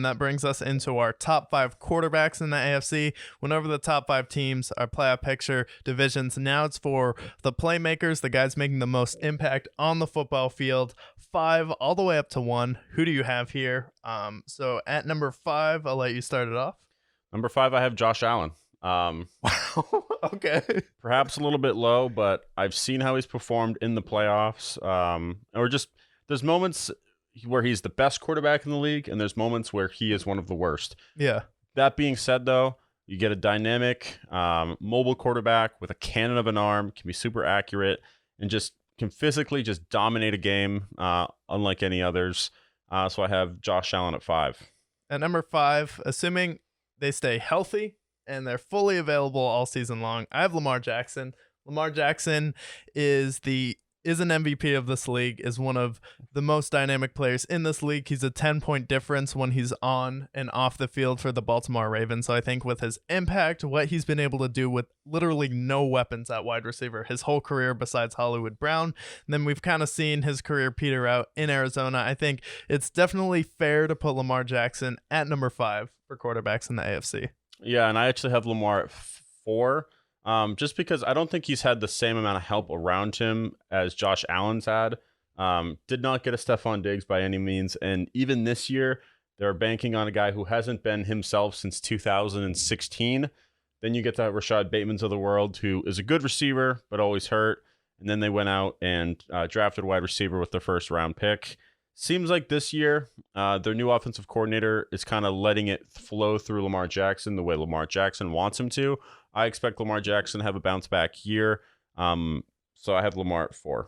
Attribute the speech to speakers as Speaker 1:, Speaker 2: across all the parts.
Speaker 1: And that brings us into our top 5 quarterbacks in the AFC. Went over the top 5 teams, our playoff picture, divisions. Now it's for the playmakers, the guys making the most impact on the football field. 5 all the way up to 1. Who do you have here? So at number 5, I'll let you start it off.
Speaker 2: Number 5, I have Josh Allen.
Speaker 1: Wow. Okay.
Speaker 2: Perhaps a little bit low, but I've seen how he's performed in the playoffs. Or just there's moments where he's the best quarterback in the league, and there's moments where he is one of the worst.
Speaker 1: Yeah.
Speaker 2: That being said, though, you get a dynamic, mobile quarterback with a cannon of an arm, can be super accurate, and just can physically just dominate a game, unlike any others. So I have Josh Allen at 5.
Speaker 1: At number 5, assuming they stay healthy and they're fully available all season long, I have Lamar Jackson. Lamar Jackson is an MVP of this league, is one of the most dynamic players in this league. He's a 10-point difference when he's on and off the field for the Baltimore Ravens. So I think with his impact, what he's been able to do with literally no weapons at wide receiver his whole career besides Hollywood Brown, and then we've kind of seen his career peter out in Arizona. I think it's definitely fair to put Lamar Jackson at number 5 for quarterbacks in the AFC.
Speaker 2: Yeah, and I actually have Lamar at 4. Just because I don't think he's had the same amount of help around him as Josh Allen's had. Did not get a Stephon Diggs by any means. And even this year, they're banking on a guy who hasn't been himself since 2016. Then you get the Rashad Batemans of the world, who is a good receiver, but always hurt. And then they went out and drafted wide receiver with their first round pick. Seems like this year, their new offensive coordinator is kind of letting it flow through Lamar Jackson the way Lamar Jackson wants him to. I expect Lamar Jackson to have a bounce back year. So I have Lamar at 4.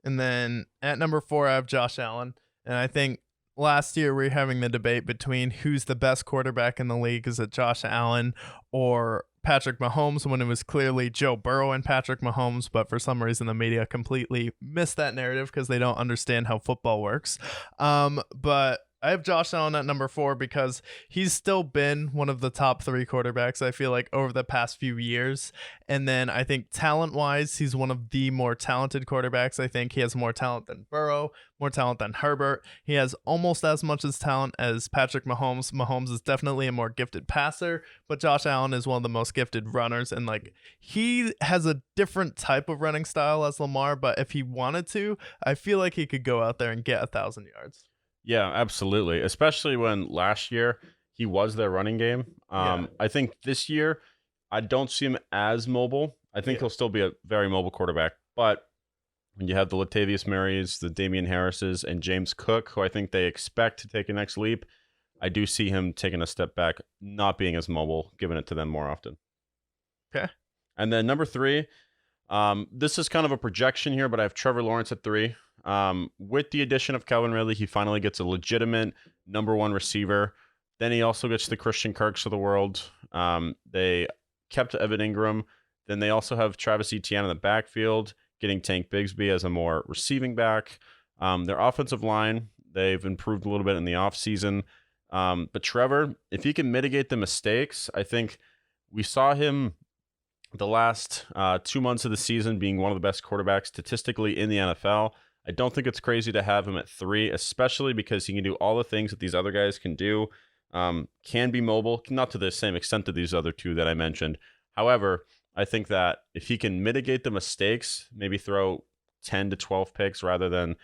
Speaker 1: And then at number 4, I have Josh Allen. And I think last year we were having the debate between who's the best quarterback in the league. Is it Josh Allen or Patrick Mahomes, when it was clearly Joe Burrow and Patrick Mahomes, but for some reason the media completely missed that narrative because they don't understand how football works. But I have Josh Allen at number 4 because he's still been one of the top 3 quarterbacks, I feel like, over the past few years. And then I think talent-wise, he's one of the more talented quarterbacks. I think he has more talent than Burrow, more talent than Herbert. He has almost as much as talent as Patrick Mahomes. Mahomes is definitely a more gifted passer, but Josh Allen is one of the most gifted runners. And like, he has a different type of running style as Lamar, but if he wanted to, I feel like he could go out there and get 1,000 yards.
Speaker 2: Yeah, absolutely. Especially when last year he was their running game. I think this year I don't see him as mobile. I think he'll still be a very mobile quarterback. But when you have the Latavius Murrays, the Damian Harrises, and James Cook, who I think they expect to take a next leap, I do see him taking a step back, not being as mobile, giving it to them more often.
Speaker 1: Okay.
Speaker 2: And then number 3, this is kind of a projection here, but I have Trevor Lawrence at 3. With the addition of Calvin Ridley, he finally gets a legitimate number 1 receiver. Then he also gets the Christian Kirks of the world. They kept Evan Ingram. Then they also have Travis Etienne in the backfield, getting Tank Bigsby as a more receiving back. Their offensive line, they've improved a little bit in the offseason. But Trevor, if he can mitigate the mistakes, I think we saw him the last 2 months of the season being one of the best quarterbacks statistically in the NFL. I don't think it's crazy to have him at 3, especially because he can do all the things that these other guys can do. Can be mobile, not to the same extent to these other 2 that I mentioned. However, I think that if he can mitigate the mistakes, maybe throw 10 to 12 picks rather than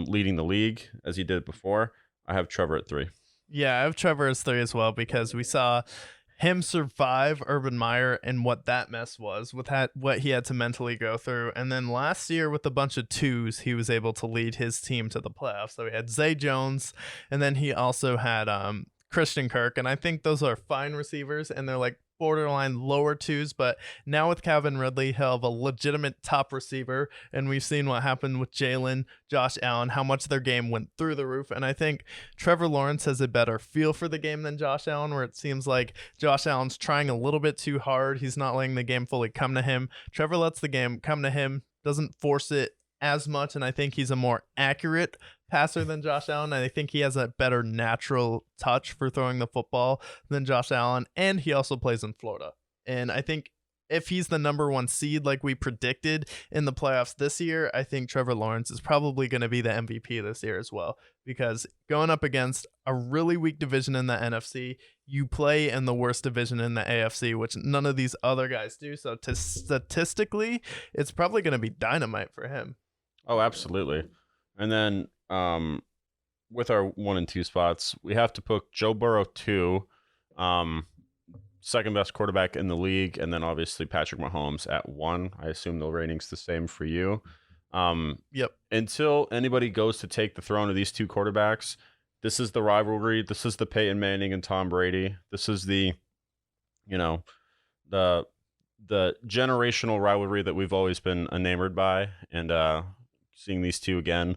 Speaker 2: leading the league as he did before, I have Trevor at 3.
Speaker 1: Yeah, I have Trevor as 3 as well because we saw him survive Urban Meyer and what that mess was with what he had to mentally go through. And then last year with a bunch of 2s, he was able to lead his team to the playoffs. So he had Zay Jones, and then he also had Christian Kirk. And I think those are fine receivers, and they're like borderline lower 2s, but now with Calvin Ridley, he'll have a legitimate top receiver, and we've seen what happened with Jalen, Josh Allen, how much their game went through the roof. And I think Trevor Lawrence has a better feel for the game than Josh Allen, where it seems like Josh Allen's trying a little bit too hard. He's not letting the game fully come to him. Trevor lets the game come to him, doesn't force it as much, and I think he's a more accurate passer than Josh Allen. And I think he has a better natural touch for throwing the football than Josh Allen, and he also plays in Florida. And I think if he's the number 1 seed like we predicted in the playoffs this year, I think Trevor Lawrence is probably going to be the MVP this year as well, because going up against a really weak division in the NFC, you play in the worst division in the AFC, which none of these other guys do. So statistically, it's probably going to be dynamite for him.
Speaker 2: Oh, absolutely. And then with our 1 and 2 spots, we have to put Joe Burrow 2, second best quarterback in the league, and then obviously Patrick Mahomes at 1. I assume the rating's the same for you.
Speaker 1: Yep.
Speaker 2: Until anybody goes to take the throne of these 2 quarterbacks, this is the rivalry. This is the Peyton Manning and Tom Brady. This is the generational rivalry that we've always been enamored by, and seeing these 2 again,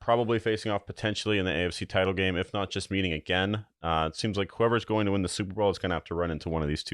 Speaker 2: probably facing off potentially in the AFC title game, if not just meeting again. It seems like whoever's going to win the Super Bowl is going to have to run into one of these 2